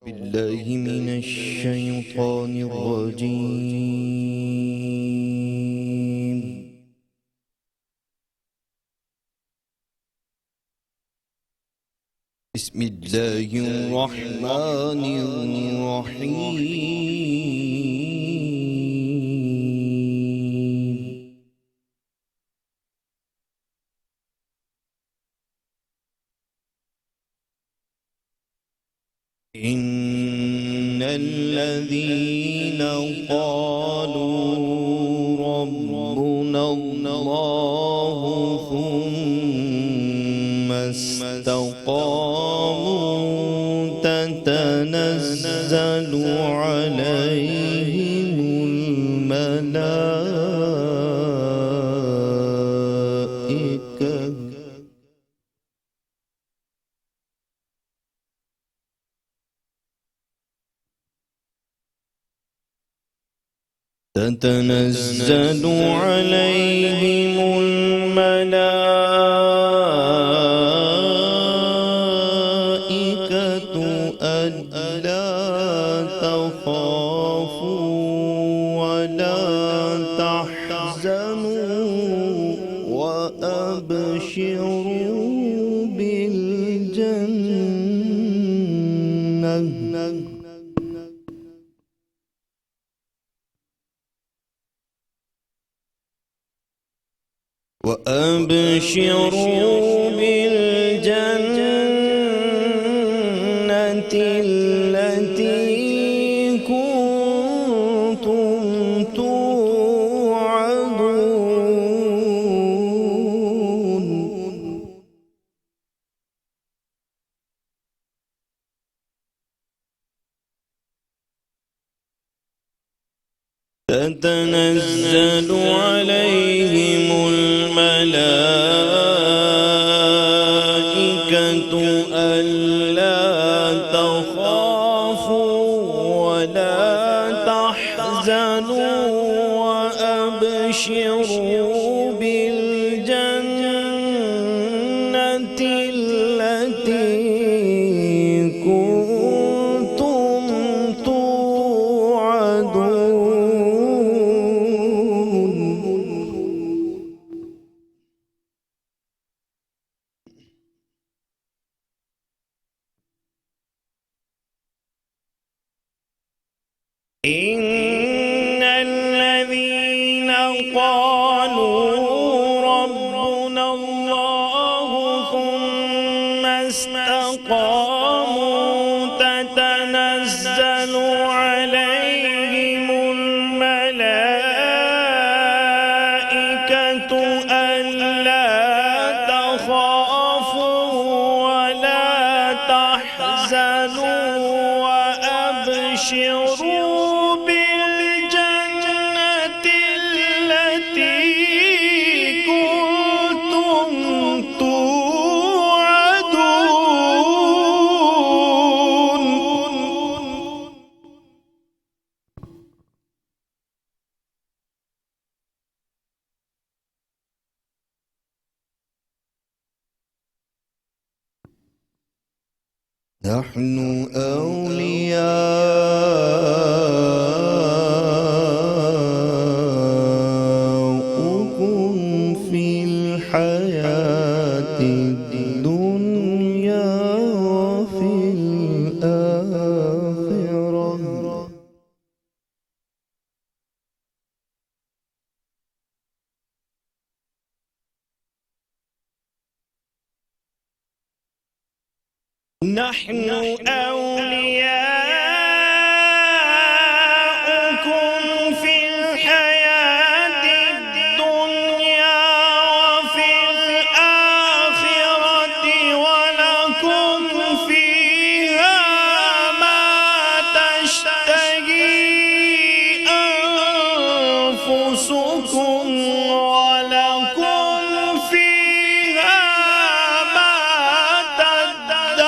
بالله من الشيطان الرجيم. بسم الله الرحمن الرحيم. إن الذين قالوا ربنا الله ثم استقاموا تتنزل عليهم الملائكة تتنزل عليهم الملائكة ألا تخافوا ولا تحزنوا وأبشروا بالجنة التي كنتم توعدون. تتنزل عليهم الملائكة ألا تخافوا ولا تحزنوا وأبشروا بالجنة التي كنتم توعدون. إن الذين قالوا ربنا الله ثم استقاموا تتنزل عليهم الملائكة ألا تخافوا ولا تحزنوا وأبشروا بالجنة التي كنتم توعدون. نحن أولياؤكم في الحياة الدنيا وفي الآخرة. نحن أولياؤكم في الحياة الدنيا وفي الآخرة ولكم فيها ما تشتهي أنفسكم ولكم فيها ما تدعون.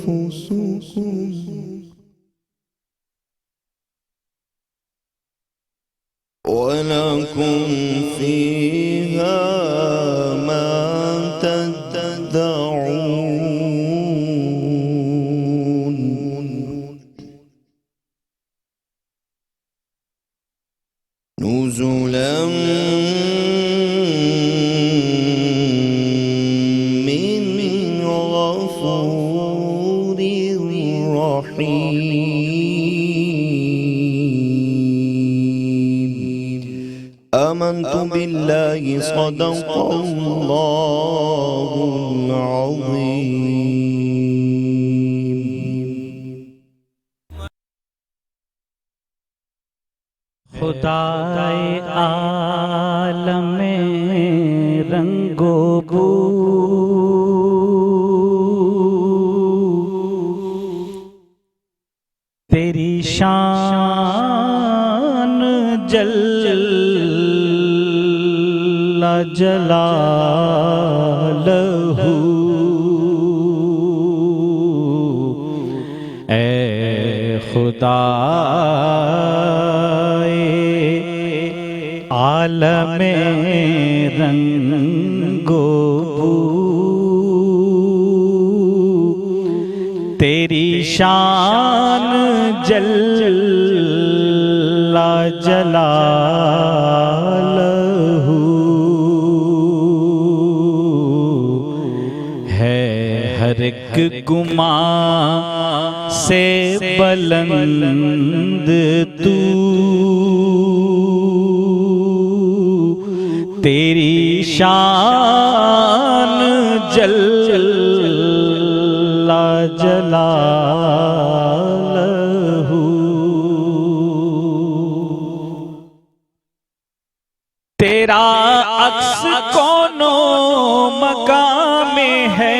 أنفسكم ولكم فيها ما تدعون نزلا من غفور رحيم آمنت بالله صدق الله العظيم خدائے عالم رنگ و بو تیری شان جل جلالہ اے خدا عالم رنگ و بو تیری شان جل جلالہ ہے ہر ایک گمان سے بلند تو تیری شان جل جلالہ تیرا عکس کونوں مقام میں ہے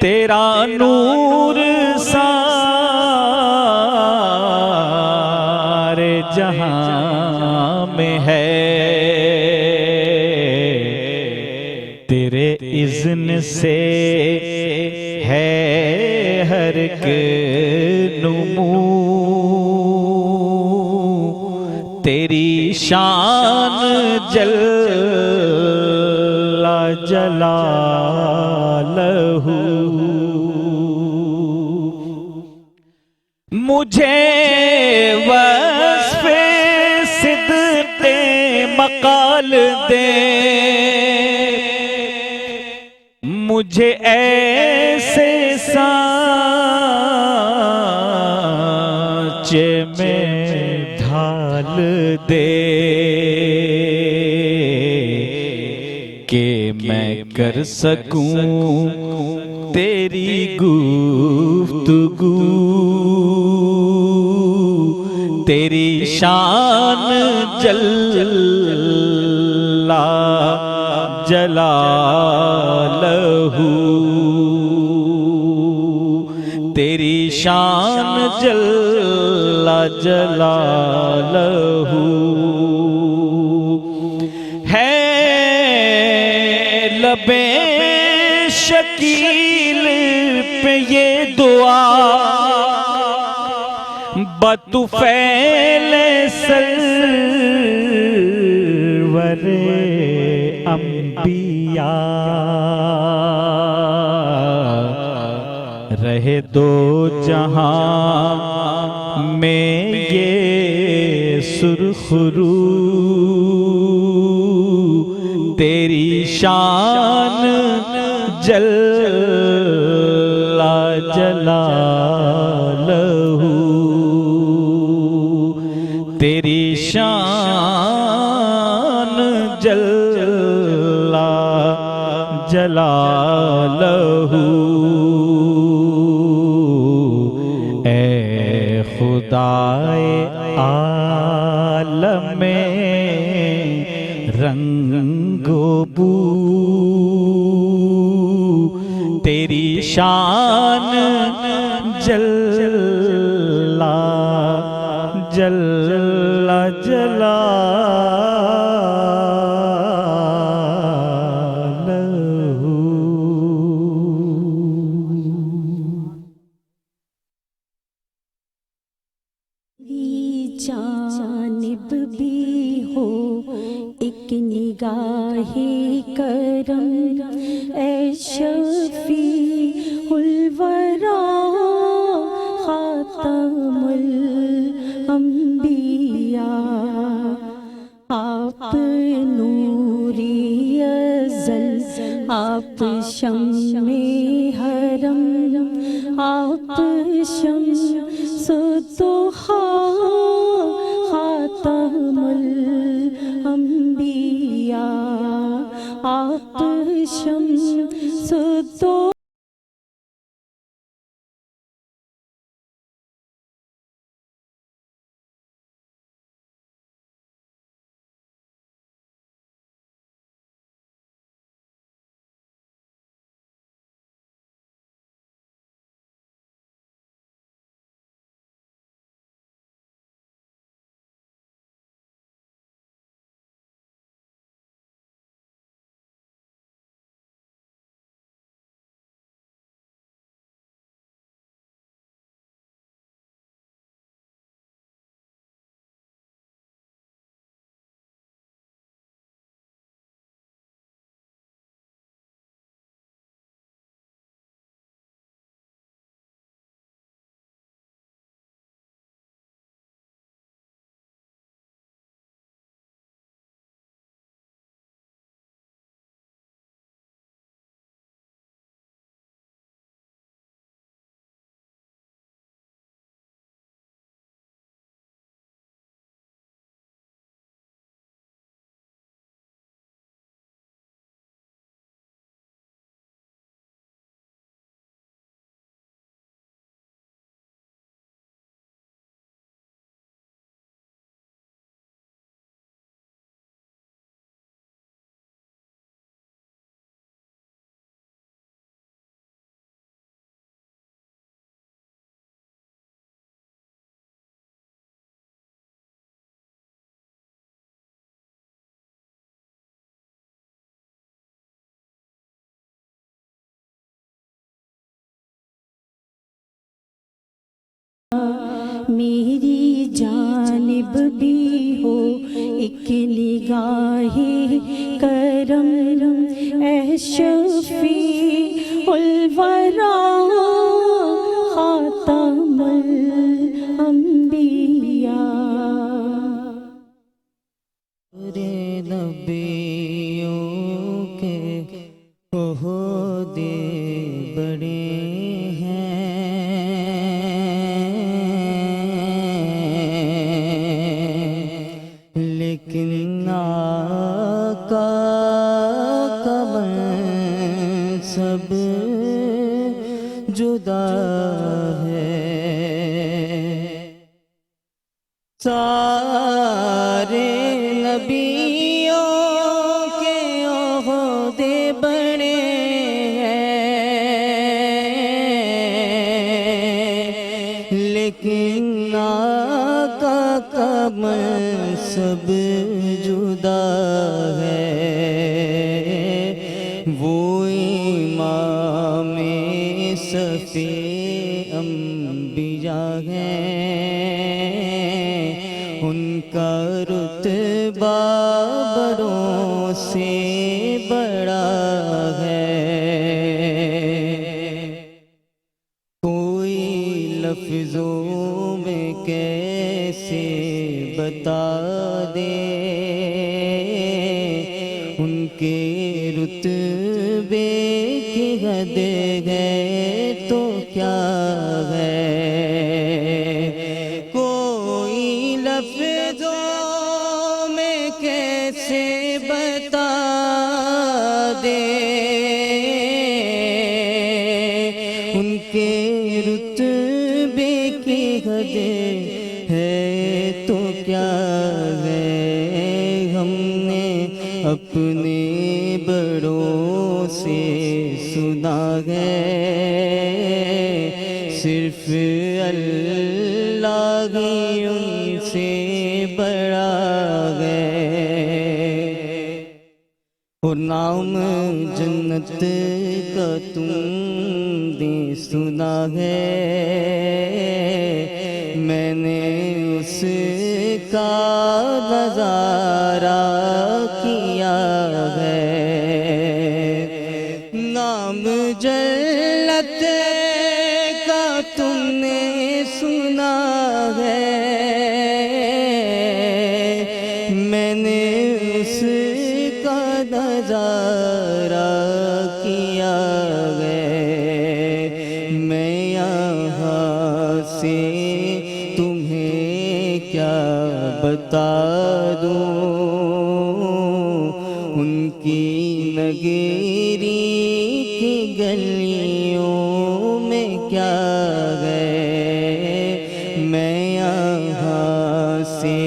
تیرا نور سارے جہاں میں ہے تیرے اذن سے ہے ہر ایک نمو تیری شان جل جلالہ مجھے وصف صدق مقال دے مجھے ایسے سانچے میں ڈھال دے کہ میں کر سکوں تیری گفتگو تیری شان جل جلالہ تیری شان جل جلالہ ہے لبے شکیل پہ یہ دعا بطفیل سرور انبیاء رہے دو جہاں میں یہ سرخ رو تیری شان جل جلالہ تیری شان جل جلالہ اے خدائے عالم رنگ و بو تیری شان جل جلالہ جانب بھی ہو ایک نگاہ کرم اے شفیع الورا خاتم الانبیاء آپ نوری ازل آپ شمع حرم آپ شمس الضحیٰ خاتم الانبیاء آپ شمس الضحیٰ میری جانب بھی ہو ایک نگاہ کرم اے شفیع الورا خاتم الانبیاء نبیوں کے عہدے بڑے لیکن آقا کا منصب جدا ہے سارے نبیوں کے عہدے بڑے ہیں لیکن آقا کا منصب جدا ہے وہ امام صفی انبیاء ہیں ان کا رتبہ بڑوں سے بڑا ہے کوئی لفظوں میں کیسے بتا دے ان کے رتبے کی حد ہے تو کیا ہے کوئی لفظوں میں کیسے بتا دے ان کے رتبے کی حد ہے تو کیا ہے ہم نے اپنے بڑوں سے سنا ہے صرف اللہ ہی ان سے بڑا ہے اور نام جنت کا تم نے سنا ہے، میں نے اس کا نظارہ کیا ہے۔ نام جنت کا تم نے سنا ہے، میں نے اس کا نظارہ کیا ہے۔ میں یہاں سے تمہیں کیا بتا دوں، ان کی نگری کی گلیوں میں کیا ہے۔ میں یہاں سے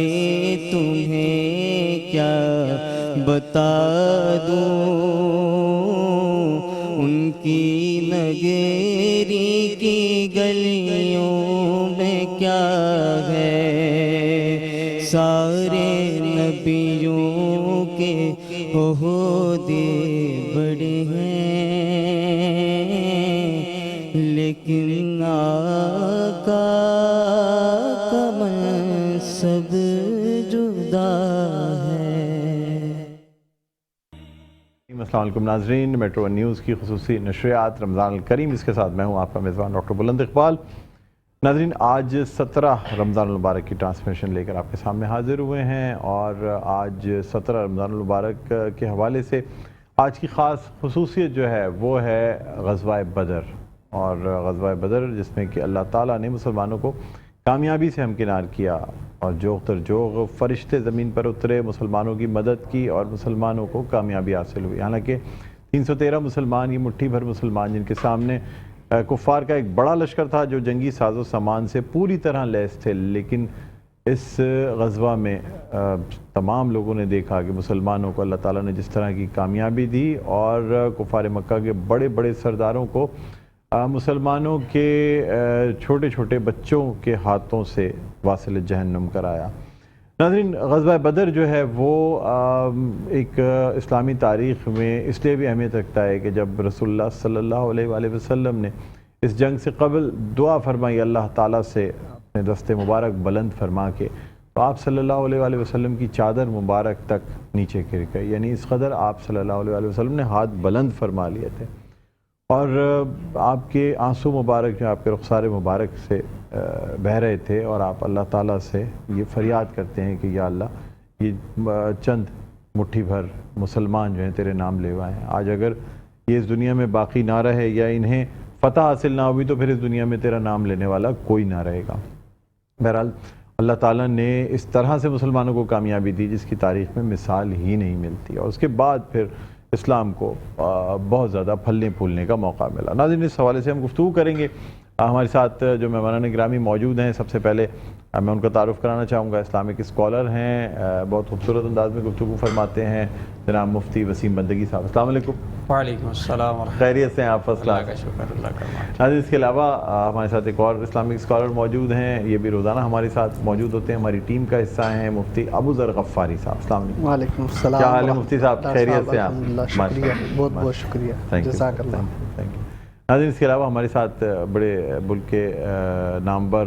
تمہیں کیا بتا دوں، ان کی نگری کی گلیوں میں کیا ہے۔ سارے نبیوں کے عہدے بڑے ہیں، لیکن آقا کا منصب جدا ہے۔ السلام علیکم ناظرین، میٹرو ون نیوز کی خصوصی نشریات رمضان الکریم، اس کے ساتھ میں ہوں آپ کا میزبان ڈاکٹر بلند اقبال۔ ناظرین، آج 17 رمضان المبارک کی ٹرانسمیشن لے کر آپ کے سامنے حاضر ہوئے ہیں، اور آج 17 رمضان المبارک کے حوالے سے آج کی خاص خصوصیت جو ہے وہ ہے غزوہ بدر، اور غزوہ بدر جس میں کہ اللہ تعالیٰ نے مسلمانوں کو کامیابی سے ہمکنار کیا، اور جوغ تر جوغ فرشتے زمین پر اترے، مسلمانوں کی مدد کی اور مسلمانوں کو کامیابی حاصل ہوئی۔ حالانکہ 313 مسلمان، یہ مٹھی بھر مسلمان جن کے سامنے کفار کا ایک بڑا لشکر تھا جو جنگی ساز و سامان سے پوری طرح لیس تھے، لیکن اس غزوہ میں تمام لوگوں نے دیکھا کہ مسلمانوں کو اللہ تعالیٰ نے جس طرح کی کامیابی دی، اور کفار مکہ کے بڑے بڑے سرداروں کو مسلمانوں کے چھوٹے چھوٹے بچوں کے ہاتھوں سے واصل جہنم کرایا۔ ناظرین، غزوہ بدر جو ہے وہ ایک اسلامی تاریخ میں اس لیے بھی اہمیت رکھتا ہے کہ جب رسول اللہ صلی اللہ علیہ وآلہ وسلم نے اس جنگ سے قبل دعا فرمائی اللہ تعالیٰ سے اپنے دست مبارک بلند فرما کے، تو آپ صلی اللہ علیہ وآلہ وسلم کی چادر مبارک تک نیچے گر گئی، یعنی اس قدر آپ صلی اللہ علیہ وآلہ وسلم نے ہاتھ بلند فرما لیے تھے، اور آپ کے آنسو مبارک جو آپ کے رخسار مبارک سے بہہ رہے تھے، اور آپ اللہ تعالیٰ سے یہ فریاد کرتے ہیں کہ یا اللہ، یہ چند مٹھی بھر مسلمان جو ہیں تیرے نام لیوائے ہیں، آج اگر یہ اس دنیا میں باقی نہ رہے یا انہیں فتح حاصل نہ ہوئی تو پھر اس دنیا میں تیرا نام لینے والا کوئی نہ رہے گا۔ بہرحال اللہ تعالیٰ نے اس طرح سے مسلمانوں کو کامیابی دی جس کی تاریخ میں مثال ہی نہیں ملتی، اور اس کے بعد پھر اسلام کو بہت زیادہ پھلنے پھولنے کا موقع ملا۔ ناظرین، اس حوالے سے ہم گفتگو کریں گے۔ ہمارے ساتھ جو مہمانان گرامی موجود ہیں، سب سے پہلے میں ان کا تعارف کرانا چاہوں گا۔ اسلامک اسکالر ہیں، بہت خوبصورت انداز میں گفتگو فرماتے ہیں، جناب مفتی وسیم بندگی صاحب۔ السلام علیکم۔ وعلیکم السلام ورحمۃ اللہ۔ خیریت سے ہیں آپ؟ فضل اللہ کا شکر، اللہ کا مالک۔ ناظرین، اس کے علاوہ ہمارے ساتھ ایک اور اسلامک اسکالر موجود ہیں، یہ بھی روزانہ ہمارے ساتھ موجود ہوتے ہیں، ہماری ٹیم کا حصہ ہیں، مفتی ابو ذر غفاری صاحب۔ السلام علیکم۔ وعلیکم السلام۔ کیا حال ہے مفتی صاحب؟ خیریت سے ہیں؟ الحمدللہ، شکریہ، بہت بہت شکریہ، جزاک اللہ۔ ناظرین، اس کے علاوہ ہمارے ساتھ بڑے ملک کے نامور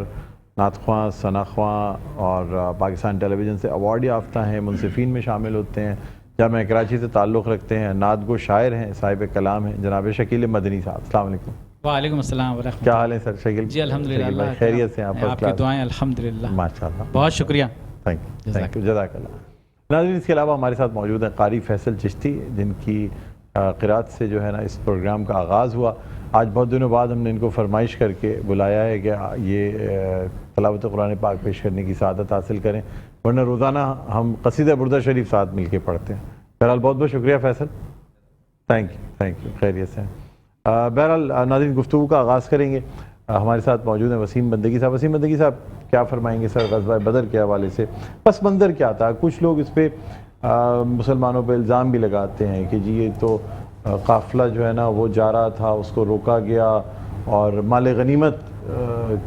نعت خواں، ثنا خواں اور پاکستان ٹیلی ویژن سے ایوارڈ یافتہ ہیں، منصفین میں شامل ہوتے ہیں، جامعہ کراچی سے تعلق رکھتے ہیں، نعت گو شاعر ہیں، صاحب کلام ہیں، جناب شکیل مدنی صاحب۔ السلام علیکم۔ وعلیکم السلام ورحمۃ اللہ۔ کیا حال ہے سر شکیل؟ جی الحمدللہ، اللہ خیریت سے ہیں؟ آپ کی دعائیں الحمدللہ، ماشاءاللہ، بہت شکریہ، تھینک یو، جزاک اللہ۔ ناظرین، اس کے علاوہ ہمارے ساتھ موجود ہیں قاری فیصل چشتی، جن کی قرات سے جو ہے نا اس پروگرام کا آغاز ہوا۔ آج بہت دنوں بعد ہم نے ان کو فرمائش کر کے بلایا ہے کہ یہ تلاوت قرآن پاک پیش کرنے کی سعادت حاصل کریں، ورنہ روزانہ ہم قصیدہ بردہ شریف ساتھ مل کے پڑھتے ہیں۔ بہرحال بہت بہت شکریہ فیصل، تھینک یو، خیریت سے ہیں۔ بہرحال ناظرین، گفتگو کا آغاز کریں گے۔ ہمارے ساتھ موجود ہیں وسیم بندگی صاحب۔ وسیم بندگی صاحب، کیا فرمائیں گے سر غزوہ بدر کے حوالے سے؟ پس منظر کیا تھا؟ کچھ لوگ اس پہ مسلمانوں پہ الزام بھی لگاتے ہیں کہ جی یہ تو قافلہ جو ہے نا وہ جا رہا تھا، اس کو روکا گیا، اور مال غنیمت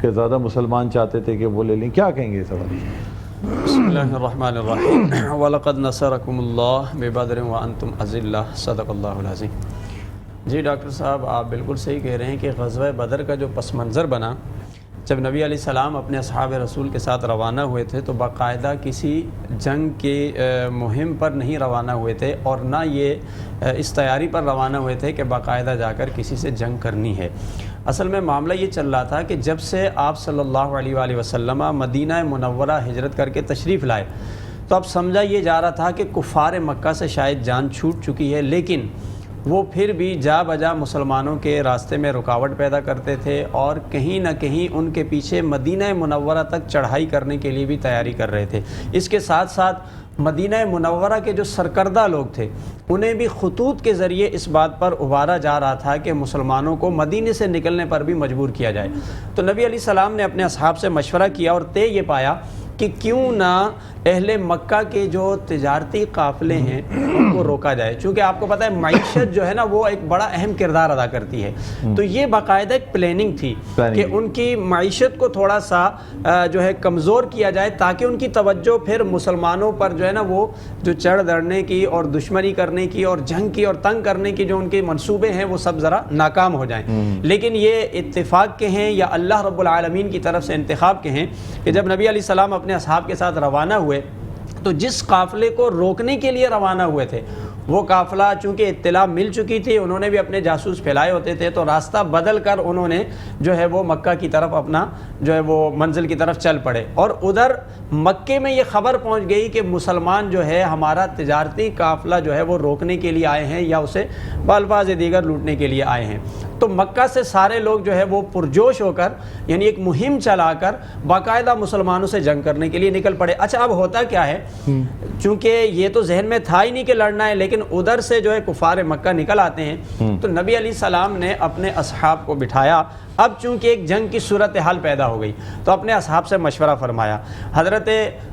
کے زیادہ مسلمان چاہتے تھے کہ وہ لے لیں، کیا کہیں گے اس حوالے سے؟ بسم بسم اللہ الرحمن الرحیم وَلَقَدْ نَصَرَكُمُ اللَّهُ بِبَدْرٍ وَأَنْتُمْ أَذِلَّةٌ صدق اللہ العظیم۔ جی ڈاکٹر صاحب، آپ بالکل صحیح کہہ رہے ہیں کہ غزوہ بدر کا جو پس منظر بنا، جب نبی علیہ السلام اپنے اصحاب رسول کے ساتھ روانہ ہوئے تھے تو باقاعدہ کسی جنگ کی مہم پر نہیں روانہ ہوئے تھے، اور نہ یہ اس تیاری پر روانہ ہوئے تھے کہ باقاعدہ جا کر کسی سے جنگ کرنی ہے۔ اصل میں معاملہ یہ چل رہا تھا کہ جب سے آپ صلی اللہ علیہ وآلہ وسلم مدینہ منورہ ہجرت کر کے تشریف لائے تو اب سمجھا یہ جا رہا تھا کہ کفار مکہ سے شاید جان چھوٹ چکی ہے، لیکن وہ پھر بھی جا بجا مسلمانوں کے راستے میں رکاوٹ پیدا کرتے تھے اور کہیں نہ کہیں ان کے پیچھے مدینہ منورہ تک چڑھائی کرنے کے لیے بھی تیاری کر رہے تھے۔ اس کے ساتھ ساتھ مدینہ منورہ کے جو سرکردہ لوگ تھے انہیں بھی خطوط کے ذریعے اس بات پر ابھارا جا رہا تھا کہ مسلمانوں کو مدینے سے نکلنے پر بھی مجبور کیا جائے۔ تو نبی علیہ السلام نے اپنے اصحاب سے مشورہ کیا اور طے یہ پایا کہ کیوں نہ اہل مکہ کے جو تجارتی قافلے ہیں ان کو روکا جائے، چونکہ آپ کو پتہ ہے معیشت جو ہے نا وہ ایک بڑا اہم کردار ادا کرتی ہے۔ تو یہ باقاعدہ ایک پلاننگ تھی کہ ان کی معیشت کو تھوڑا سا جو ہے کمزور کیا جائے تاکہ ان کی توجہ پھر مسلمانوں پر جو ہے نا وہ جو چڑھ دڑنے کی اور دشمنی کرنے کی اور جنگ کی اور تنگ کرنے کی جو ان کے منصوبے ہیں وہ سب ذرا ناکام ہو جائیں۔ لیکن یہ اتفاق کے ہیں یا اللہ رب العالمین کی طرف سے انتخاب کے ہیں کہ جب نبی علیہ السلام اپنے اصحاب کے ساتھ روانہ ہوئے تو جس قافلے کو روکنے کے لیے روانہ ہوئے تھے وہ قافلہ چونکہ اطلاع مل چکی تھی، انہوں نے بھی اپنے جاسوس پھیلائے ہوتے تھے، تو راستہ بدل کر انہوں نے جو ہے وہ مکہ کی طرف اپنا جو ہے وہ منزل کی طرف چل پڑے، اور ادھر مکے میں یہ خبر پہنچ گئی کہ مسلمان جو ہے ہمارا تجارتی قافلہ جو ہے وہ روکنے کے لیے آئے ہیں یا اسے بالفاظ دیگر لوٹنے کے لیے آئے ہیں۔ تو مکہ سے سارے لوگ جو ہے وہ پرجوش ہو کر یعنی ایک مہم چلا کر باقاعدہ مسلمانوں سے جنگ کرنے کے لیے نکل پڑے۔ اچھا اب ہوتا کیا ہے، چونکہ یہ تو ذہن میں تھا ہی نہیں کہ لڑنا ہے، لیکن ادھر سے جو ہے کفار مکہ نکل آتے ہیں، تو نبی علیہ السلام نے اپنے اصحاب کو بٹھایا۔ اب چونکہ ایک جنگ کی صورتحال پیدا ہو گئی تو اپنے اصحاب سے مشورہ فرمایا۔ حضرت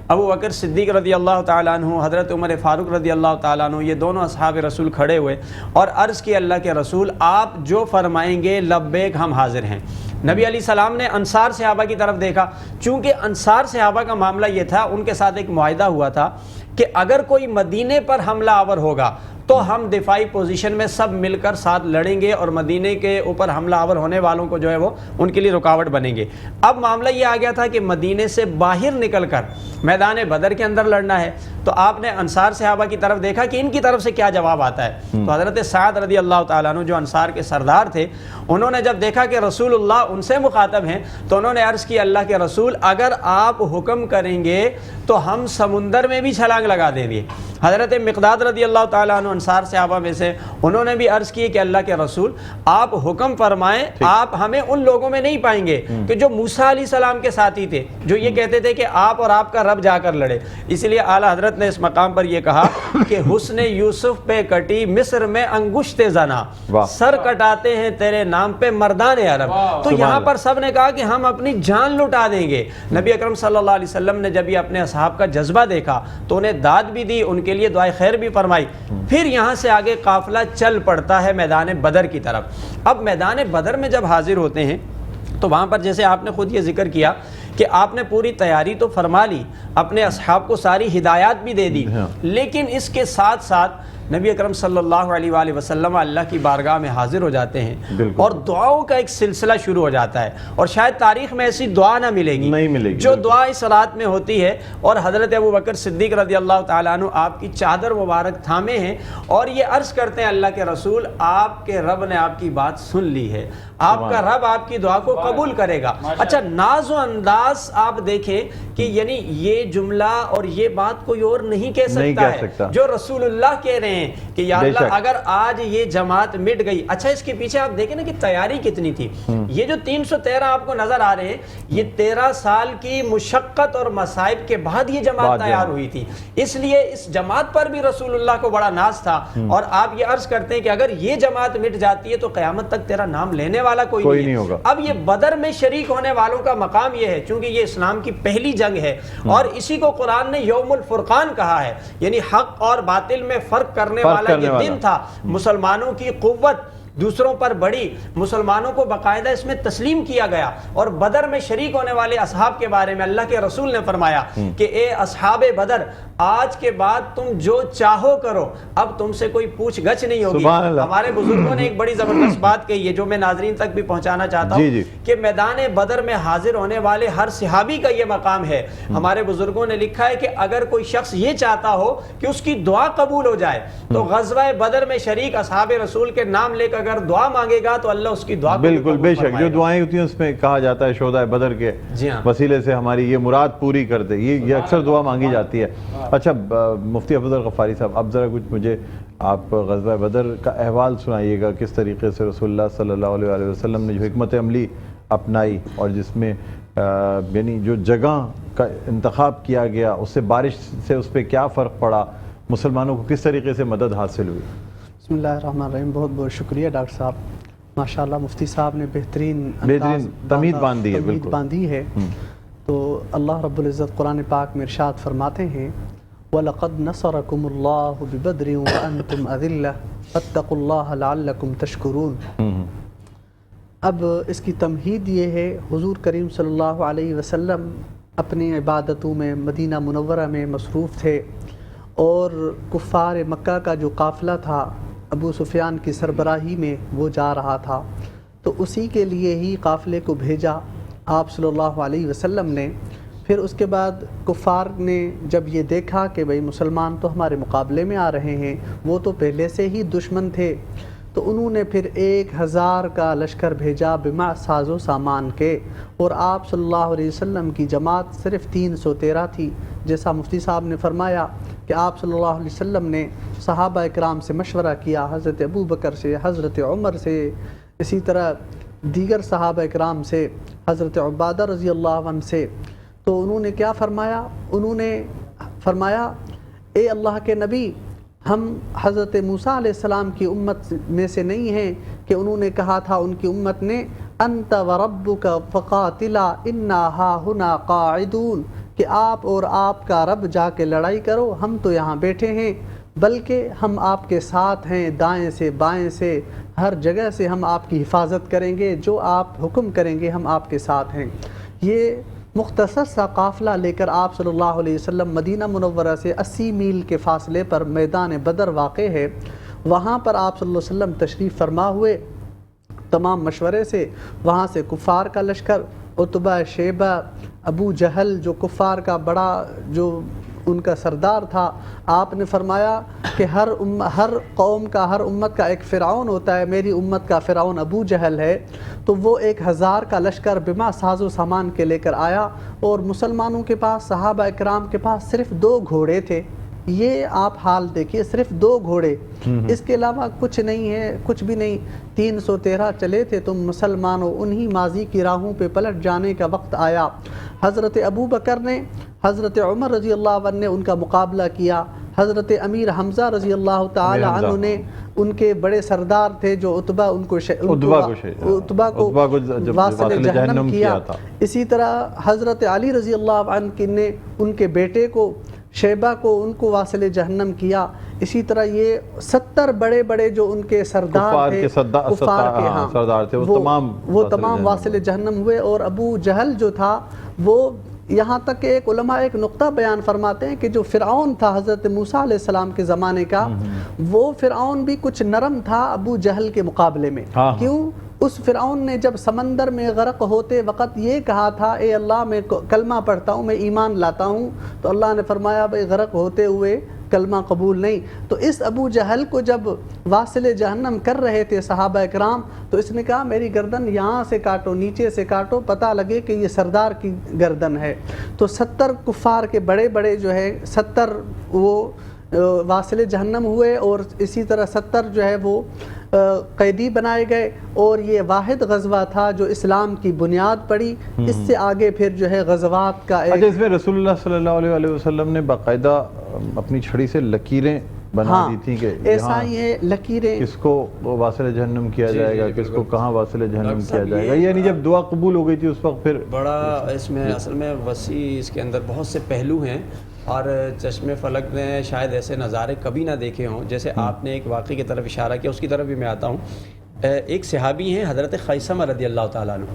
ابو بکر صدیق رضی اللہ تعالیٰ عنہ، حضرت عمر فاروق رضی اللہ تعالیٰ عنہ، یہ دونوں اصحاب رسول کھڑے ہوئے اور عرض کی اللہ کے رسول آپ جو فرمائیں گے لبیک، ہم حاضر ہیں۔ نبی علیہ السلام نے انصار صحابہ کی طرف دیکھا، چونکہ انصار صحابہ کا معاملہ یہ تھا، ان کے ساتھ ایک معاہدہ ہوا تھا کہ اگر کوئی مدینے پر حملہ آور ہوگا تو ہم دفاعی پوزیشن میں سب مل کر ساتھ لڑیں گے اور مدینے کے اوپر حملہ آور ہونے والوں کو جو ہے وہ ان کے لیے رکاوٹ بنیں گے۔ اب معاملہ یہ آ گیا تھا کہ مدینے سے باہر نکل کر میدان بدر کے اندر لڑنا ہے، تو آپ نے انصار صحابہ کی طرف دیکھا کہ ان کی طرف سے کیا جواب آتا ہے۔ تو حضرت سعد رضی اللہ تعالیٰ عنہ جو انصار کے سردار تھے، انہوں نے جب دیکھا کہ رسول اللہ ان سے مخاطب ہیں تو انہوں نے عرض کی اللہ کے رسول اگر آپ حکم کریں گے تو ہم سمندر میں بھی چھلانگ لگا دیں گے۔ حضرت مقداد رضی اللہ تعالیٰ عنہ انصار صحابہ میں سے، انہوں نے بھی عرض کی کہ اللہ کے رسول آپ حکم فرمائیں، آپ ہمیں ان لوگوں میں نہیں پائیں گے کہ جو موسیٰ علیہ السلام کے ساتھی تھے، جو یہ کہتے تھے کہ آپ اور آپ کا رب جا کر لڑے۔ اس لیے اعلیٰ حضرت نے اس مقام پر یہ کہا کہ حسن یوسف پہ کٹی مصر میں انگشت زنا، سر کٹاتے ہیں تیرے نام پہ مردان عرب۔ تو یہاں پر سب نے کہا کہ ہم اپنی جان لٹا دیں گے۔ نبی اکرم صلی اللہ علیہ وسلم نے جب یہ اپنے اصحاب کا جذبہ دیکھا تو انہیں داد بھی دی، ان کے لیے دعائے خیر بھی فرمائی۔ پھر یہاں سے آگے قافلہ چل پڑتا ہے میدان بدر کی طرف۔ اب میدان بدر میں جب حاضر ہوتے ہیں تو وہاں پر جیسے آپ نے خود یہ ذکر کیا کہ آپ نے پوری تیاری تو فرما لی، اپنے اصحاب کو ساری ہدایات بھی دے دی، لیکن اس کے ساتھ ساتھ نبی اکرم صلی اللہ علیہ وآلہ وسلم اللہ کی بارگاہ میں حاضر ہو جاتے ہیں اور دعاؤں کا ایک سلسلہ شروع ہو جاتا ہے، اور شاید تاریخ میں ایسی دعا نہ ملے گی جو دعا اس رات میں ہوتی ہے۔ اور حضرت ابو بکر صدیق رضی اللہ تعالیٰ عنہ آپ کی چادر مبارک تھامے ہیں اور یہ عرض کرتے ہیں اللہ کے رسول آپ کے رب نے آپ کی بات سن لی ہے، آپ کا رب آپ کی دعا کو قبول کرے گا۔ اچھا ناز و انداز آپ دیکھیں کہ یعنی یہ جملہ اور یہ بات کوئی اور نہیں کہہ سکتا ہے جو رسول اللہ کہہ رہے ہیں کہ یا اللہ اگر آج یہ جماعت مٹ گئی۔ اچھا اس کے پیچھے آپ دیکھیں نا کہ تیاری کتنی تھی۔ یہ جو 313 آپ کو نظر آ رہے ہیں، یہ 13 سال کی مشقت اور مصائب کے بعد یہ جماعت تیار ہوئی تھی، اس لیے اس جماعت پر بھی رسول اللہ کو بڑا ناز تھا۔ اور آپ یہ عرض کرتے ہیں کہ اگر یہ جماعت مٹ جاتی ہے تو قیامت تک تیرا نام لینے والا کوئی نہیں ہوگا۔ اب یہ بدر میں شریک ہونے والوں کا مقام یہ ہے، چونکہ یہ اسلام کی پہلی جنگ ہے اور اسی کو قرآن نے یوم الفرقان کہا ہے، یعنی حق اور باطل میں فرق کرنے والا یہ دن تھا۔ مسلمانوں کی قوت دوسروں پر بڑی، مسلمانوں کو باقاعدہ اس میں تسلیم کیا گیا. اور بدر میں شریک ہونے والے اصحاب کے بارے میں اللہ کے رسول نے فرمایا کہ اے اصحاب بدر، آج کے بعد تم جو چاہو کرو، اب تم سے کوئی پوچھ گچھ نہیں ہوگی. ہمارے بزرگوں نے ایک بڑی زبردست بات کہی ہے جو میں ناظرین تک بھی پہنچانا چاہتا ہوں کہ میدان بدر میں حاضر ہونے والے ہر صحابی کا یہ مقام ہے. ہمارے بزرگوں نے لکھا ہے کہ اگر کوئی شخص یہ چاہتا ہو کہ اس کی دعا قبول ہو جائے تو غزوہ بدر میں شریک اصحاب رسول کے نام لے کر اگر دعا مانگے گا تو اللہ اس کی دعا بالکل بے شک. جو دعائیں ہوتی ہیں اس میں کہا جاتا ہے شہدائے بدر کے وسیلے سے ہماری یہ مراد پوری کر دے، یہ اکثر دعا مانگی جاتی ہے. اچھا مفتی افضل الغفاری صاحب، اب ذرا کچھ مجھے آپ غزوہ بدر کا احوال سنائیے گا، کس طریقے سے رسول اللہ صلی اللہ علیہ وآلہ وسلم نے جو حکمت عملی اپنائی اور جس میں یعنی جو جگہ کا انتخاب کیا گیا، اس سے بارش سے اس پہ کیا فرق پڑا، مسلمانوں کو کس طریقے سے مدد حاصل ہوئی. بسم اللہ الرحمن الرحیم. بہت بہت شکریہ ڈاکٹر صاحب، ماشاءاللہ مفتی صاحب نے بہترین تمہید باندھی ہے. بالکل باندھی ہے. تو اللہ رب العزت قرآن پاک میں ارشاد فرماتے ہیں وَلَقَدْ نَصَرَكُمُ اللَّهُ بِبَدْرٍ وَأَنْتُمْ أَذِلَّةٌ فَاتَّقُوا اللَّهَ لَعَلَّكُمْ تَشْكُرُونَ. اب اس کی تمہید یہ ہے، حضور کریم صلی اللہ علیہ وسلم اپنی عبادتوں میں مدینہ منورہ میں مصروف تھے اور کفار مکہ کا جو قافلہ تھا ابو سفیان کی سربراہی میں وہ جا رہا تھا، تو اسی کے لیے ہی قافلے کو بھیجا آپ صلی اللہ علیہ وسلم نے. پھر اس کے بعد کفار نے جب یہ دیکھا کہ بھئی مسلمان تو ہمارے مقابلے میں آ رہے ہیں، وہ تو پہلے سے ہی دشمن تھے، تو انہوں نے پھر 1000 کا لشکر بھیجا بما ساز و سامان کے، اور آپ صلی اللہ علیہ وسلم کی جماعت صرف 313 تھی. جیسا مفتی صاحب نے فرمایا کہ آپ صلی اللہ علیہ وسلم نے صحابہ اکرام سے مشورہ کیا، حضرت ابو بکر سے، حضرت عمر سے، اسی طرح دیگر صحابہ اکرام سے، حضرت عبادہ رضی اللہ عنہ سے. تو انہوں نے کیا فرمایا؟ انہوں نے فرمایا اے اللہ کے نبی، ہم حضرت موسیٰ علیہ السلام کی امت میں سے نہیں ہیں کہ انہوں نے کہا تھا ان کی امت نے انت وربک فقاتلا انا ہاہنا قاعدون، کہ آپ اور آپ کا رب جا کے لڑائی کرو، ہم تو یہاں بیٹھے ہیں، بلکہ ہم آپ کے ساتھ ہیں، دائیں سے بائیں سے ہر جگہ سے ہم آپ کی حفاظت کریں گے، جو آپ حکم کریں گے ہم آپ کے ساتھ ہیں. یہ مختصر سا قافلہ لے کر آپ صلی اللہ علیہ وسلم مدینہ منورہ سے 80 میل کے فاصلے پر میدان بدر واقع ہے. وہاں پر آپ صلی اللہ علیہ وسلم تشریف فرما ہوئے، تمام مشورے سے وہاں سے کفار کا لشکر، عتبہ، شیبہ، ابو جہل جو کفار کا بڑا جو ان کا سردار تھا، آپ نے فرمایا کہ ہر قوم کا، ہر امت کا ایک فرعون ہوتا ہے، میری امت کا فرعون ابو جہل ہے. تو وہ 1000 کا لشکر بما ساز و سامان کے لے کر آیا، اور مسلمانوں کے پاس، صحابہ اکرام کے پاس صرف 2 گھوڑے تھے. یہ آپ حال دیکھیے، صرف 2 گھوڑے، اس کے علاوہ کچھ نہیں ہے، کچھ بھی نہیں. 313 چلے تھے تم مسلمانوں، انہی ماضی کی راہوں پہ پلٹ جانے کا وقت آیا. حضرت ابو بکر نے، حضرت عمر رضی اللہ عنہ نے ان کا مقابلہ کیا. حضرت امیر حمزہ رضی اللہ تعالی عنہ نے، ان کے بڑے سردار تھے جو عتبہ، ان کو عتبہ کو واصل جہنم کیا. اسی طرح حضرت علی رضی اللہ عنہ نے ان کے بیٹے کو، شیبہ کو، ان کو واصل جہنم کیا. اسی طرح یہ 70 بڑے بڑے جو ان کے سردار تھے، کفار کے، ہاں وہ تمام واصل جہنم ہوئے. اور ابو جہل جو تھا وہ، یہاں تک کہ ایک علماء ایک نقطہ بیان فرماتے ہیں کہ جو فرعون تھا حضرت موسیٰ علیہ السلام کے زمانے کا، وہ فرعون بھی کچھ نرم تھا ابو جہل کے مقابلے میں. کیوں؟ اس فرعون نے جب سمندر میں غرق ہوتے وقت یہ کہا تھا اے اللہ میں کلمہ پڑھتا ہوں، میں ایمان لاتا ہوں، تو اللہ نے فرمایا بھائی غرق ہوتے ہوئے کلمہ قبول نہیں. تو اس ابو جہل کو جب واصل جہنم کر رہے تھے صحابہ اکرام، تو اس نے کہا میری گردن یہاں سے کاٹو، نیچے سے کاٹو، پتہ لگے کہ یہ سردار کی گردن ہے. تو 70 کفار کے بڑے بڑے جو ہے 70 وہ واصل جہنم ہوئے، اور اسی طرح 70 جو ہے وہ قیدی بنائے گئے. اور یہ واحد غزوہ تھا جو اسلام کی بنیاد پڑی. اس سے آگے پھر جو ہے غزوات کا ایک، اس میں رسول اللہ صلی اللہ علیہ وسلم نے باقاعدہ اپنی چھڑی سے لکیریں بنا دی تھیں کہ ایسا ہی ہے، لکیریں کس کو واصل جہنم کیا جائے گا، کس کو کہاں واصل جہنم کیا جائے گا. یعنی جب دعا قبول ہو گئی تھی اس وقت پھر بڑا اس میں اصل میں وسیع، اس کے اندر بہت سے پہلو ہیں، اور چشم فلک نے شاید ایسے نظارے کبھی نہ دیکھے ہوں. جیسے آپ نے ایک واقعے کی طرف اشارہ کیا، اس کی طرف بھی میں آتا ہوں. ایک صحابی ہیں حضرت خیثمہ رضی اللہ تعالیٰ عنہ،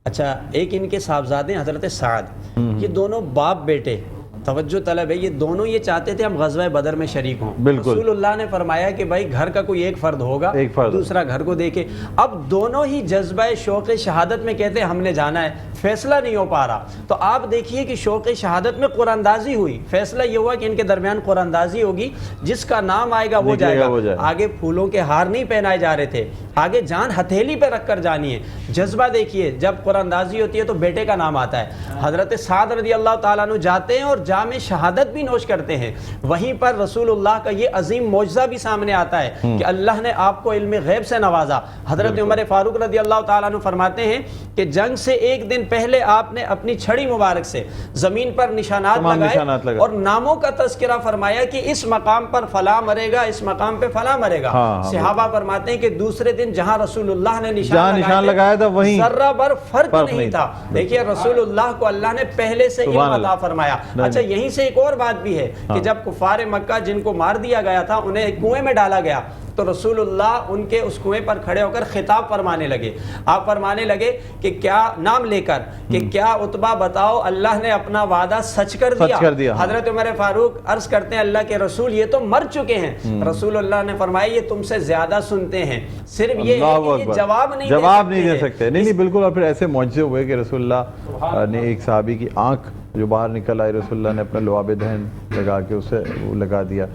اچھا ایک ان کے صاحبزادے ہیں حضرت سعد، یہ دونوں باپ بیٹے توجہ طلب ہے، یہ دونوں یہ چاہتے تھے ہم غزوہ بدر میں شریک ہوں. بالکل. رسول اللہ نے فرمایا کہ بھائی گھر کا کوئی ایک فرد ہوگا، دوسرا گھر کو دیکھے. اب دونوں ہی جذبہ شوق شہادت میں کہتے ہیں ہم نے جانا ہے، فیصلہ نہیں ہو پا رہا. تو آپ دیکھیے کہ شوق شہادت میں قرآن اندازی ہوئی، فیصلہ یہ ہوا کہ ان کے درمیان قرآن اندازی ہوگی، جس کا نام آئے گا وہ جائے گا. آگے پھولوں کے ہار نہیں پہنائے جا رہے تھے، آگے جان ہتھیلی پہ رکھ کر جانی ہے. جذبہ دیکھیے، جب قرآن اندازی ہوتی ہے تو بیٹے کا نام آتا ہے. حضرت سعد رضی اللہ تعالیٰ عنہ جاتے ہیں اور جام شہادت بھی نوش کرتے ہیں. وہیں پر رسول اللہ کا یہ عظیم معجزہ بھی سامنے آتا ہے کہ اللہ نے آپ کو علم غیب سے نوازا. حضرت عمر فاروق رضی اللہ تعالیٰ عنہ فرماتے ہیں کہ جنگ سے ایک دن پہلے آپ نے اپنی چھڑی مبارک سے زمین پر نشانات لگائے اور ناموں کا تذکرہ فرمایا کہ اس مقام پر فلاں مرے گا، اس مقام پہ فلاں مرے گا. صحابہ فرماتے ہیں کہ دوسرے دن جہاں رسول اللہ نے نشان لگایا تھا وہیں ذرہ بر فرق نہیں تھا. دیکھیے رسول اللہ کو اللہ نے پہلے سے علم عطا فرمایا. اچھا یہیں سے ایک اور بات بھی ہے کہ جب کفار مکہ جن کو مار دیا گیا تھا انہیں ایک کنویں میں ڈالا گیا تو رسول اللہ ان کے اس کنویں پر کھڑے ہو کر خطاب فرمانے لگے. آپ فرمانے لگے کہ کیا نام لے کر کہ کیا عتبہ بتاؤ اللہ نے اپنا وعدہ سچ کر دیا. حضرت عمر فاروق عرض کرتے ہیں اللہ کے رسول یہ تو مر چکے ہیں. رسول اللہ نے فرمایا یہ تم سے زیادہ سنتے ہیں، صرف یہ ہے کہ جواب نہیں دے سکتے. نہیں بالکل. اور پھر ایسے معجزے ہوئے کہ رسول اللہ نے ایک صحابی کی آنکھ جو باہر نکل آئی، رسول اللہ نے اپنا لعاب دہن لگا کے اسے لگا دیا.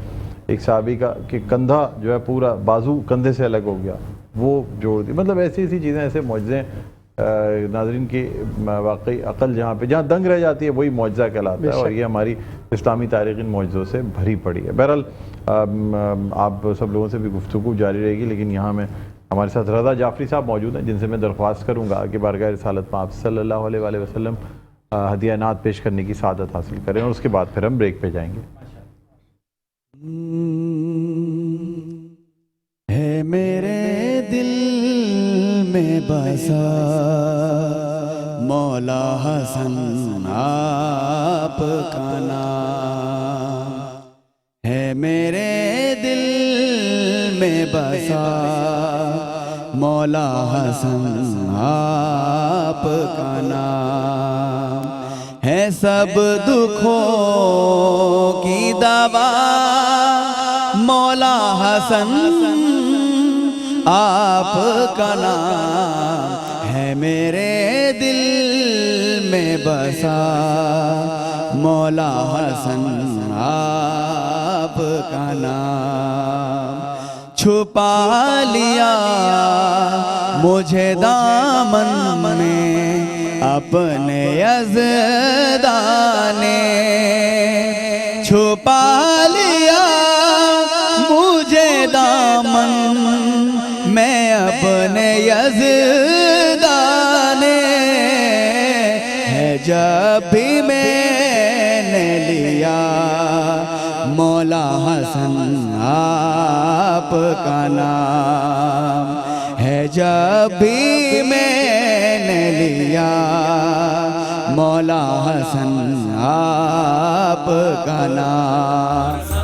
ایک صحابی کا کہ کندھا جو ہے پورا بازو کندھے سے الگ ہو گیا، وہ جوڑ دی. مطلب ایسی چیزیں، ایسے معجزے ناظرین کی واقعی عقل جہاں دنگ رہ جاتی ہے وہی معجزہ کہلاتا ہے. اور یہ ہماری اسلامی تاریخ ان معجزوں سے بھری پڑی ہے. بہرحال آپ سب لوگوں سے بھی گفتگو جاری رہے گی، لیکن یہاں میں ہمارے ساتھ رضا جعفری صاحب موجود ہیں جن سے میں درخواست کروں گا کہ بارگاہ رسالت میں آپ صلی اللہ علیہ وآلہ وسلم ہدیہ نعت پیش کرنے کی سعادت حاصل کریں، اور اس کے بعد پھر ہم بریک پہ جائیں گے. ہے میرے دل میں بسا مولا حسن آپ کا نام، ہے میرے دل میں بسا مولا حسن آپ کا نام، ہے سب دکھوں کی دوا مولا حسن آپ کا نام، ہے میرے دل میں بسا مولا حسن آپ کا نام. چھپا لیا مجھے دامن میں اپنے یزدان نے، چھپا لیا مجھے دامن میں اپنے یزدان نے، ہے جب بھی میں نے لیا مولا حسن آپ کا نام، ہے جب بھی میں نے لیا مولا حسن آپ کا نام.